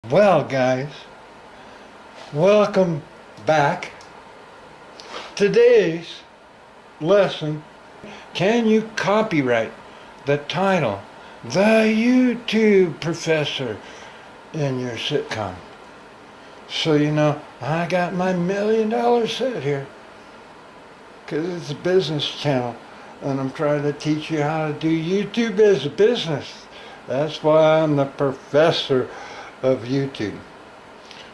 Well, guys, welcome back. Today's lesson, can you copyright the title, The YouTube Professor, in your sitcom? So you know, I got my $1,000,000 set here because it's a business channel and I'm trying to teach you how to do YouTube as a business. That's why I'm the professor of YouTube.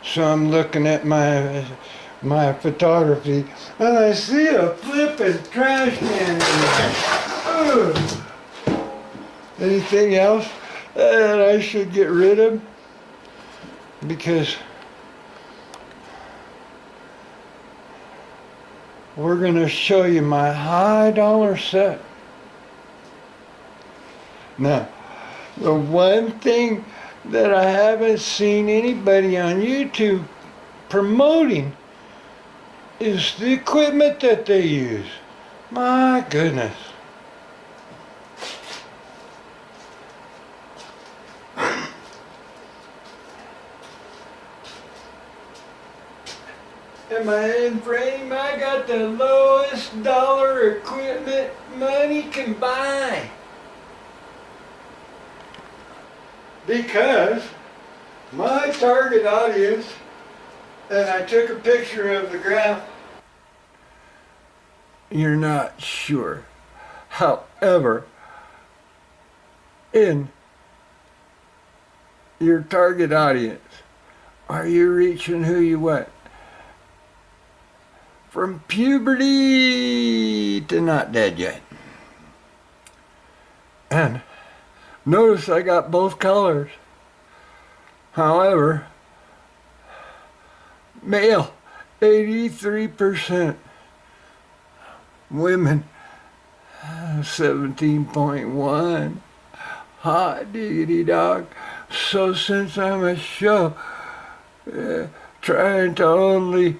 So I'm looking at my photography and I see a flippin' trash can in there. Ugh. Anything else that I should get rid of? Because we're going to show you my high dollar set. Now, the one thing that I haven't seen anybody on YouTube promoting is the equipment that they use. My goodness. Am I in frame? I got the lowest dollar equipment money can buy. Because my target audience, and I took a picture of the graph, you're not sure. However, in your target audience, are you reaching who you want? From puberty to not dead yet. And notice I got both colors. However, male, 83%. Women, 17.1. Hot diggity dog. So since I'm a show trying to only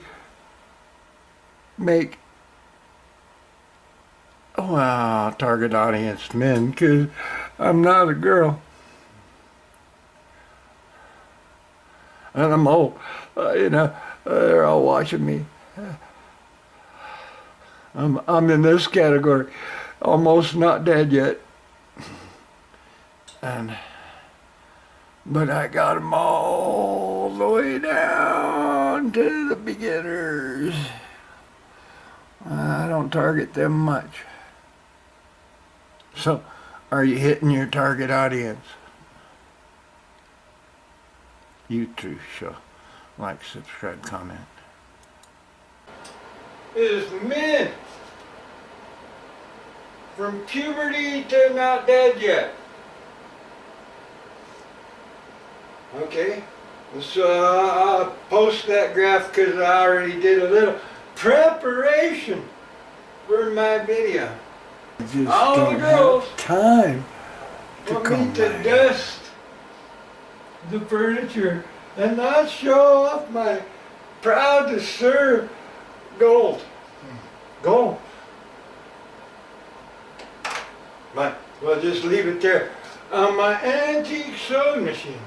make target audience men, because I'm not a girl and I'm old, they're all watching me. I'm in this category, almost not dead yet, but I got them all the way down to the beginners. I don't target them much. So, are you hitting your target audience? You too show. Like, subscribe, comment. Is men from puberty to not dead yet. Okay? So I'll post that graph because I already did a little preparation for my video. Just all the girls time to come to dust the furniture and not show off my proud to serve gold. But we'll just leave it there on my antique sewing machine.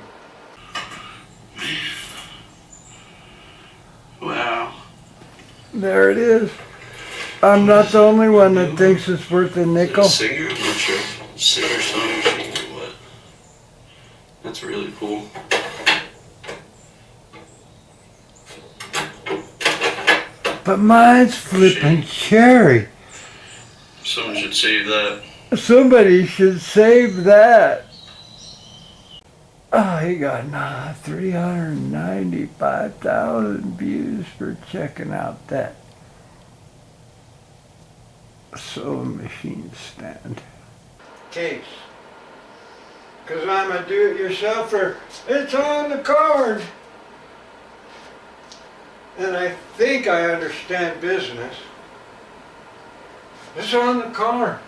Wow. There it is. I'm not the only one that thinks it's worth a nickel. Singer? I'm not sure. Singer sewing machine or what? That's really cool. But mine's flipping cherry. Someone should save that. Somebody should save that. Oh, he got 395,000 views for checking out that sewing machine stand. Case. Because I'm a do-it-yourselfer. It's on the card. And I think I understand business. It's on the card.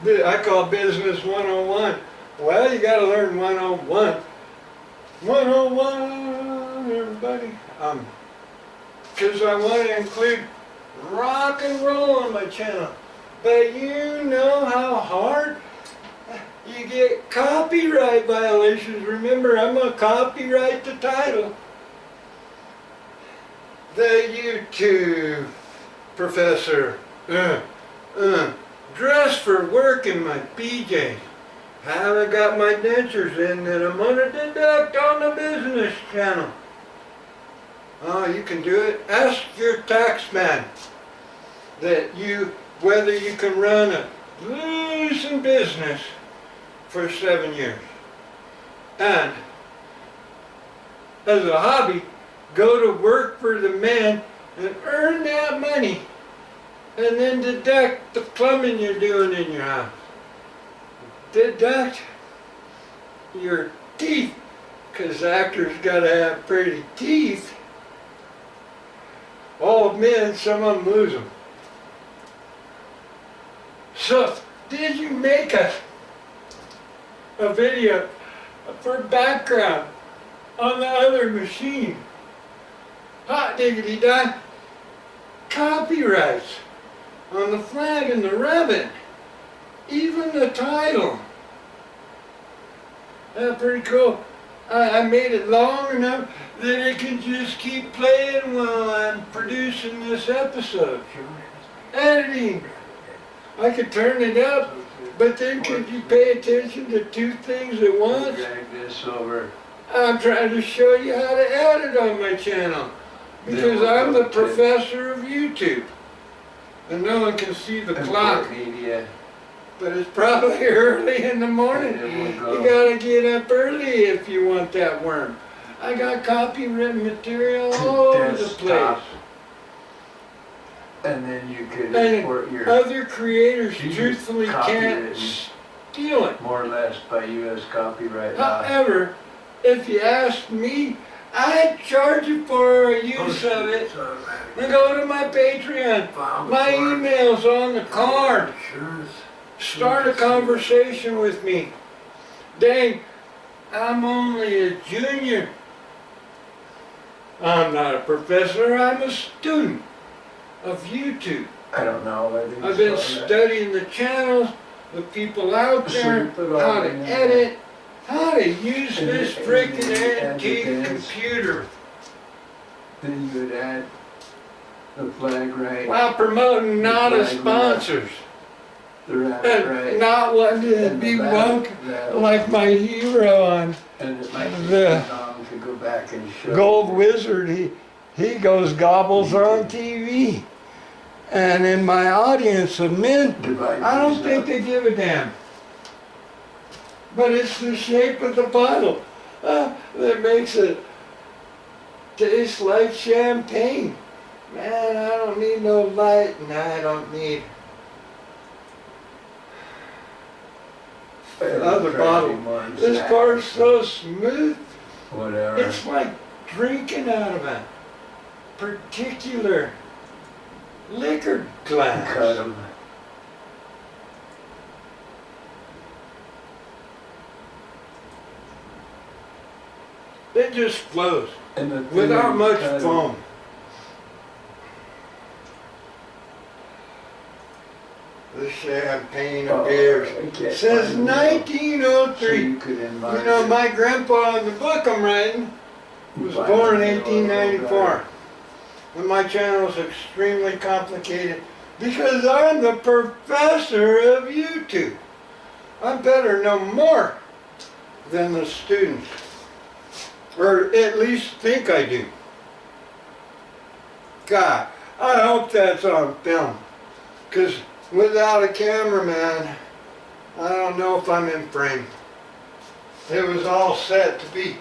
I call business 101. Well, you got to learn 101. 101, everybody. Because I want to include rock and roll on my channel. But you know how hard you get copyright violations. Remember, I'm gonna copyright the title. The YouTube professor, dressed for work in my PJs. Haven't got my dentures in that I'm gonna deduct on the business channel. Oh, you can do it. Ask your tax man that whether you can run a losing business for 7 years. And as a hobby, go to work for the man and earn that money and then deduct the plumbing you're doing in your house. Deduct your teeth, because actors gotta have pretty teeth. All men, some of them lose them. So, did you make a video for background on the other machine? Hot diggity done. Copyrights on the flag and the ribbon. Even the title. That's pretty cool. I made it long enough that it can just keep playing while I'm producing this episode. Editing. I could turn it up, but then could you pay attention to two things at once? Drag this over. I'm trying to show you how to edit on my channel. Because I'm the professor of YouTube. And no one can see the clock. Media. But it's probably early in the morning. You gotta get up early if you want that worm. I got copyright material all over the place. And then you could And import your other creators You truthfully copy can't it. steal it. more or less by U.S. copyright law. However, if you ask me, I'd charge you for a use of it. And go to my Patreon. My email's on the card. Start a conversation with me. Dang, I'm only a junior. I'm not a professor, I'm a student of YouTube. I don't know. I think I've been so, right? studying the channels, the people out So there, you put all how to in there. edit, how to use And this it- freaking and antique it is. computer Then you would add the flag right, while promoting not as Flag, sponsors. the rabbit And right. not wanting to and be the woke that, like my hero on and it might be the too long to go back and show. Gold Wizard. He goes gobbles on TV. And in my audience of men, Divide I don't these think up. they give a damn. But it's the shape of the bottle that makes it taste like champagne. Man, I don't need no light, and I don't need other bottle. This car's so smooth, Whatever. it's like drinking out of a particular liquor glass. Cut 'em. It just flows And the without thing, much cut 'em. foam. The champagne of beers. I can't Says find it. So 1903. you could enlarge You know, it. my grandpa in the book I'm writing was born in 1894. And my channel is extremely complicated because I'm the professor of YouTube. I better know more than the students. Or at least think I do. God, I hope that's on film. Because without a cameraman, I don't know if I'm in frame. It was all set to be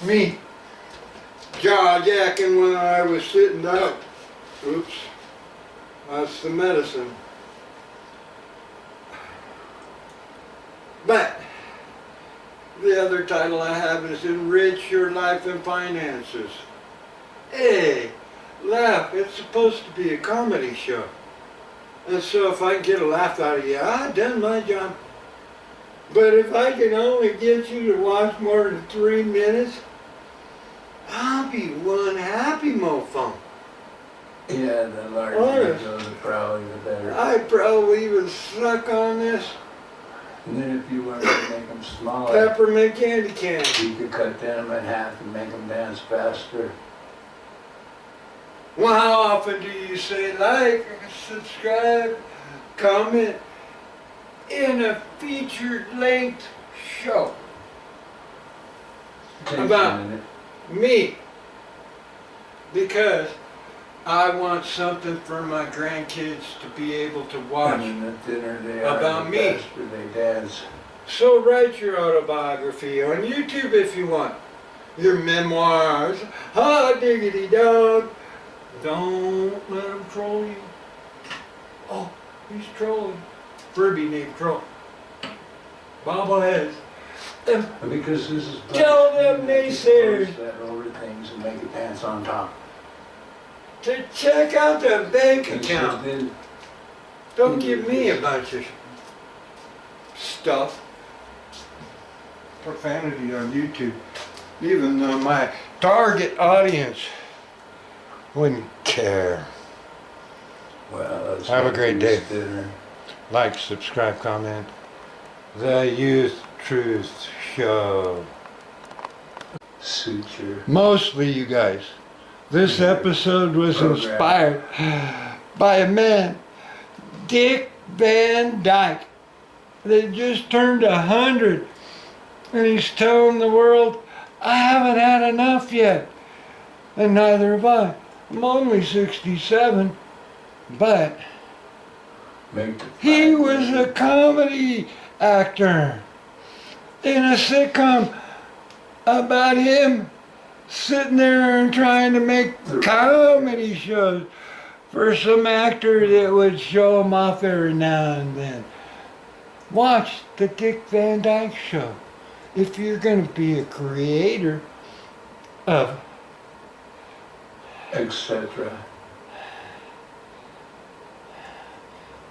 me jaw-jacking when I was sitting up. Oops, that's the medicine. But the other title I have is Enrich Your Life and Finances. Hey, laugh, it's supposed to be a comedy show. And so if I can get a laugh out of you, I've done my job. But if I can only get you to watch more than 3 minutes, I'll be one happy mofo. Yeah, the larger Honest. you go, the probably the better. I probably even suck on this And then if you wanted to make them smaller, Peppermint candy cane. you could cut them in half and make them dance faster. Well, how often do you say like, subscribe, comment in a featured length show Takes a About- minute. me? Because I want something for my grandkids to be able to watch. And the thinner they are, About the me. faster they dance. So write your autobiography on YouTube if you want. Your memoirs. Hot diggity dog. Don't let him troll you. Oh, he's trolling. Furby named Troll. Bobbleheads. And And because this is Tell them you naysayers. post that over things and make it dance on top. to check out the bank And so account. then Don't give me a bunch of stuff. Profanity on YouTube. Even though my target audience wouldn't care. well, that's Have a what great these day. thinner. Like, subscribe, comment. The Youth Truth Show. Suture. Mostly you guys. This episode was inspired by a man, Dick Van Dyke, that just turned 100. And he's telling the world, I haven't had enough yet. And neither have I. I'm only 67. But Make the he flag was a red. comedy actor in a sitcom about him sitting there and trying to make comedy shows for some actor that would show him off every now and then. Watch the Dick Van Dyke Show. If you're going to be a creator of etc.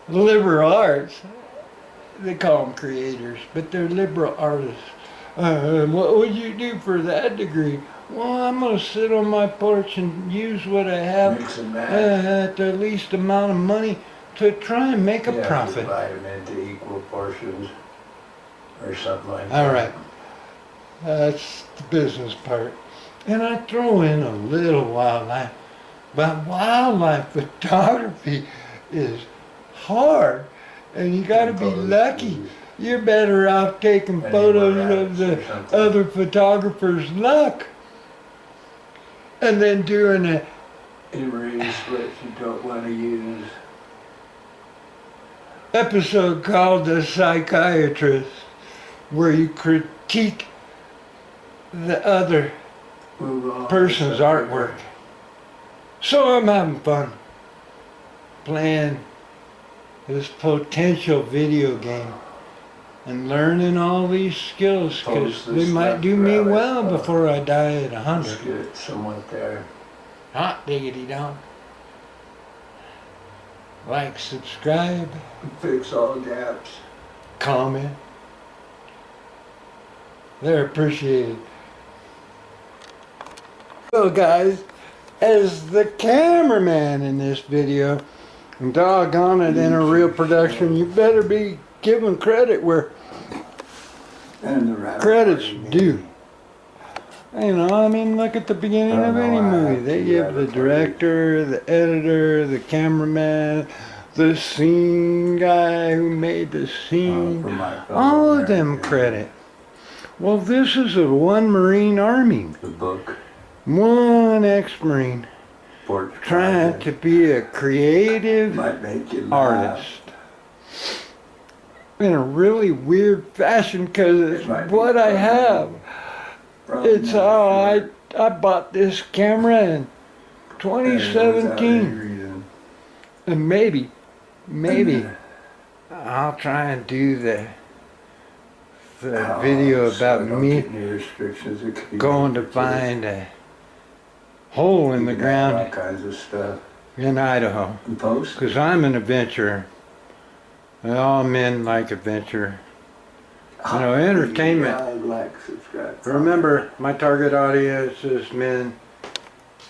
liberal arts, they call them creators, but they're liberal artists. What would you do for that degree? Well, I'm going to sit on my porch and use what I have Mix and match. at the least amount of money to try and make a Yeah, profit. divide them into equal portions or something like that. All right. That's the business part. And I throw in a little wildlife. But wildlife photography is hard. And you got to be Photos, lucky. You're better off taking photos of the Animal or something. other photographer's luck. And then doing a Erase what you don't want to use. episode called The Psychiatrist, where you critique the other Move on. person's artwork. So I'm having fun playing this potential video game and learning all these skills because Post they this might stuff do me rather, well before I die at Let's 100. get it somewhat there. Hot diggity dog. Like, subscribe, Fix all gaps. comment. They're appreciated. So guys, as the cameraman in this video, and doggone it, in a real production, you better be giving credit where And the rabbit credit's party, due. You know, I mean, look at the beginning I of don't any know, I movie. have They to give have the it for you. director, the editor, the cameraman, the scene guy who made the scene, for my fellow all of them Americans. credit. Well, this is a one Marine Army, The book, one ex-Marine, Fort trying to be a creative might make you laugh. artist. In a really weird fashion, because it's It might be what I funny. have. Probably It's not how sure. I bought this camera in And without any 2017. reason. And maybe I'll try and do the Oh, video so about don't me get any restrictions. It could be going to lucrative. find a hole in You the can have ground all kinds of stuff. in Idaho. And post. Because I'm an adventurer. And all men like adventure. You know, entertainment. Like, subscribe. Remember, my target audience is men.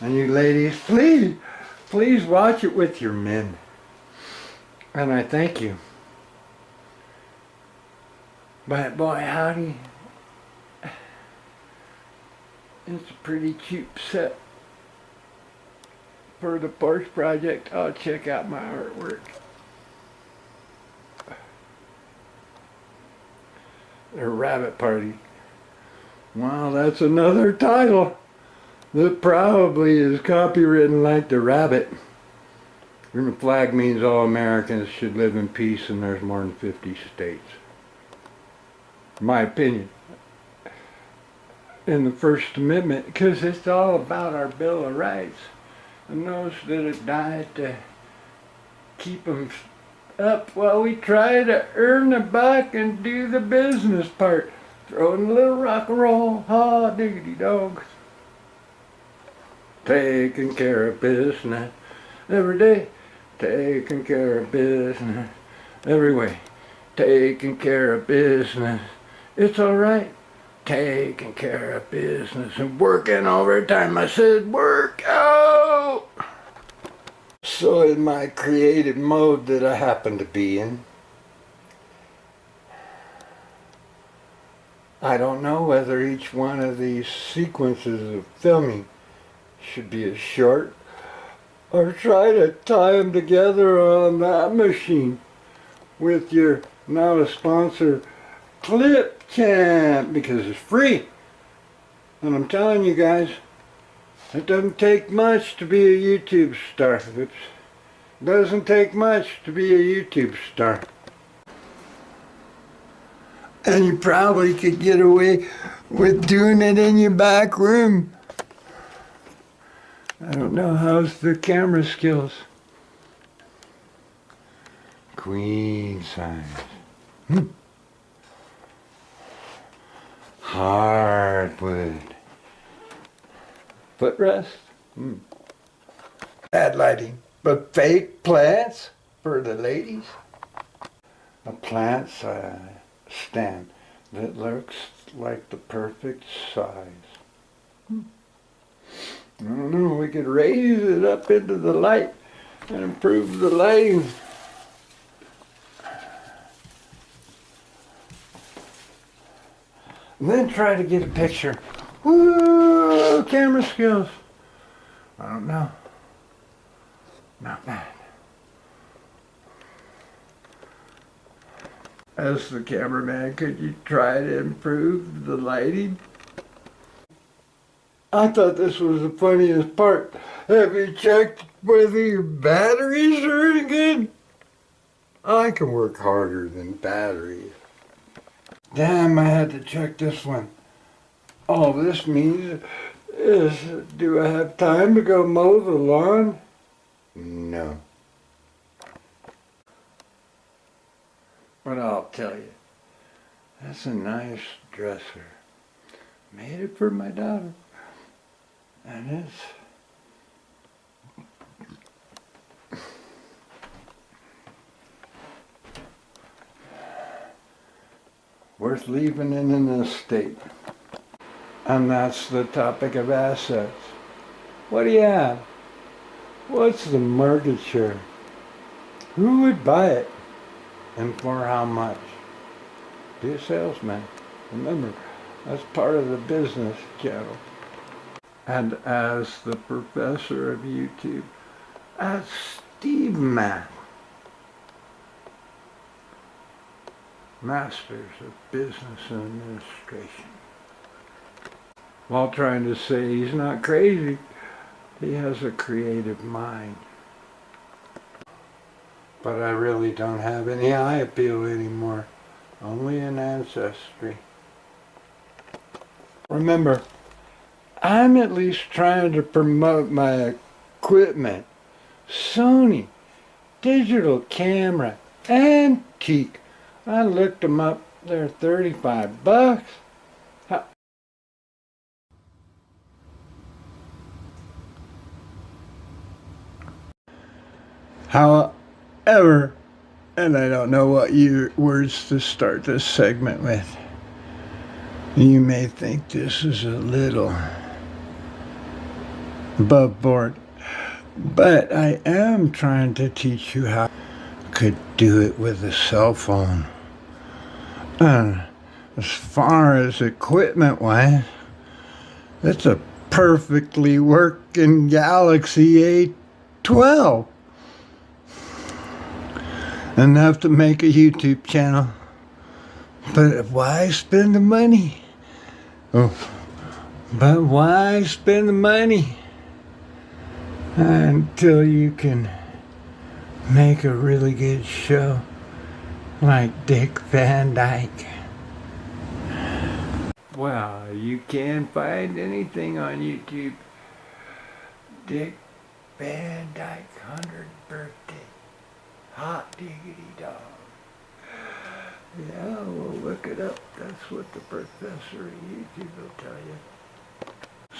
And you ladies, please watch it with your men. And I thank you. But boy, howdy, it's a pretty cheap set for the Porsche project. I'll check out my artwork. The Rabbit Party. Wow, that's another title that probably is copywritten like the rabbit. And the flag means all Americans should live in peace and there's more than 50 states. My opinion. In the First Amendment, because it's all about our Bill of Rights. And those that have died to keep them up while we try to earn a buck and do the business part. Throwing a little rock and roll, diggity dogs. Taking care of business every day. Taking care of business every way. Taking care of business. It's alright. Taking care of business and working overtime. I said work out. So in my creative mode that I happen to be in, I don't know whether each one of these sequences of filming should be as short or try to tie them together on that machine with your now a sponsor Clipchamp, because it's free. And I'm telling you guys, it doesn't take much to be a YouTube star. It doesn't take much to be a YouTube star. And you probably could get away with doing it in your back room. I don't know, how's the camera skills? Queen size. Hardwood. Footrest. Bad lighting, but fake plants for the ladies. A plant stand that looks like the perfect size. I don't know, we could raise it up into the light and improve the lighting. And then try to get a picture. Woo, camera skills. I don't know. Not bad. As the cameraman, could you try to improve the lighting? I thought this was the funniest part. Have you checked whether your batteries are any good? I can work harder than batteries. Damn, I had to check this one. All this means is, do I have time to go mow the lawn? No. But I'll tell you, that's a nice dresser. Made it for my daughter. And it's worth leaving in an estate. And that's the topic of assets. What do you have? What's the market share? Who would buy it? And for how much? Be a salesman. Remember, that's part of the business channel. And as the professor of YouTube, as Steve Math, Masters of Business Administration. While trying to say he's not crazy, he has a creative mind. But I really don't have any eye appeal anymore, only an ancestry. Remember, I'm at least trying to promote my equipment. Sony, digital camera, antique. I looked them up, they're $35. However, and I don't know what words to start this segment with. You may think this is a little above board, but I am trying to teach you how you could do it with a cell phone. as far as equipment wise, it's a perfectly working Galaxy A12. Enough to make a YouTube channel. But why spend the money? Oh, but why spend the money until you can make a really good show like Dick Van Dyke? Well, you can't find anything on YouTube. Dick Van Dyke 100th birthday. Hot diggity dog. Yeah, well, look it up. That's what the professor of YouTube will tell you.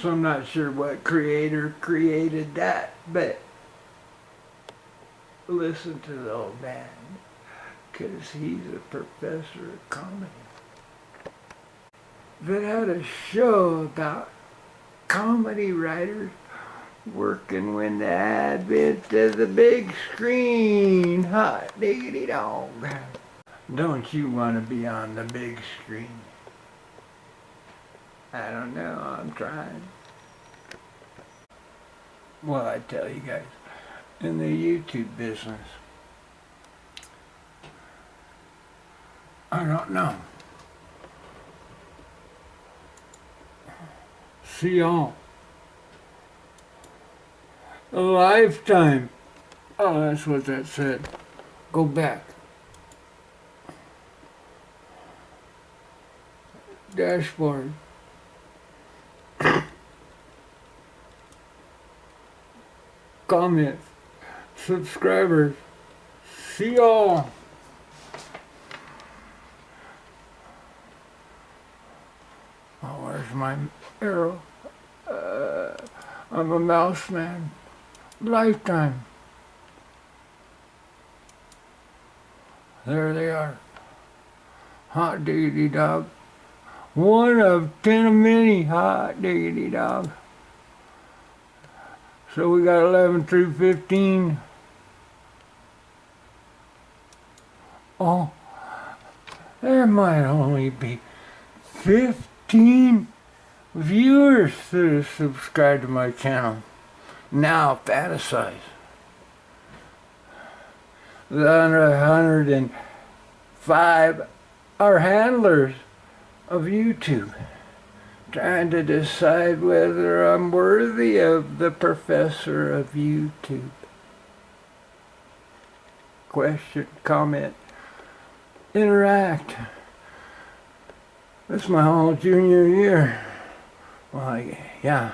So I'm not sure what creator created that, but listen to the old man, because he's a professor of comedy. That had a show about comedy writers working with the advent of the big screen. Hot diggity dog. Don't you want to be on the big screen? I don't know, I'm trying. Well, I tell you guys, in the YouTube business, I don't know. See y'all. A lifetime. Oh, that's what that said. Go back. Dashboard. Comments. Subscribers. See y'all. Oh, where's my arrow? I'm a mouse man. Lifetime. There they are. Hot diggity dog. One of 10 of many. Hot diggity dog. So we got 11 through 15. Oh, there might only be 15 viewers that have subscribed to my channel. Now fantasize. The 105 are handlers of YouTube, trying to decide whether I'm worthy of the professor of YouTube. Question, comment, interact. This is my whole junior year. Well, yeah.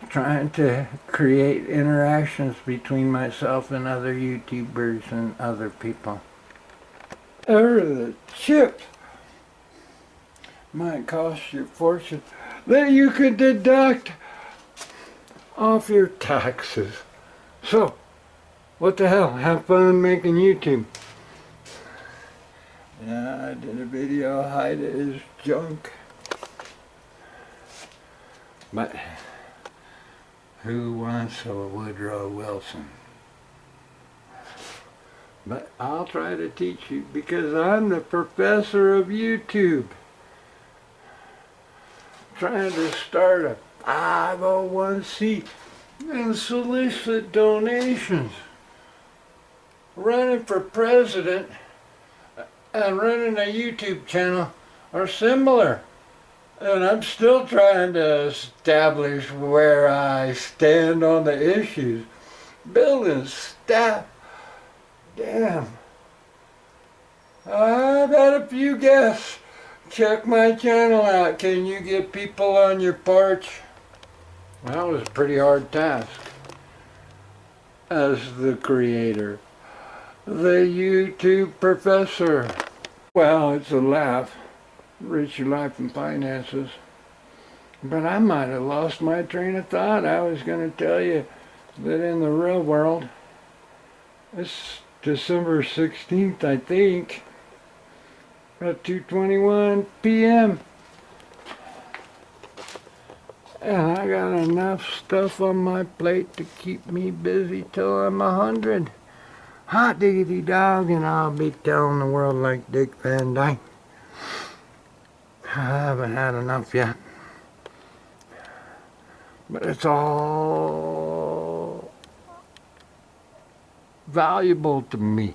Trying to create interactions between myself and other YouTubers and other people. The chip might cost you a fortune that you could deduct off your taxes. So, what the hell? Have fun making YouTube. Yeah, I did a video, hide it as junk. But who wants a Woodrow Wilson? But I'll try to teach you because I'm the professor of YouTube. Trying to start a 501c and solicit donations. Running for president and running a YouTube channel are similar. And I'm still trying to establish where I stand on the issues. Building staff. Damn. I've had a few guests. Check my channel out. Can you get people on your porch? That was a pretty hard task. As the creator. The YouTube professor. Well, it's a laugh. Rich Your Life and Finances. But I might have lost my train of thought. I was going to tell you that in the real world, it's December 16th, I think, at 2:21 p.m. And I got enough stuff on my plate to keep me busy till I'm 100. Hot diggity dog, and I'll be telling the world like Dick Van Dyke. I haven't had enough yet. But it's all valuable to me.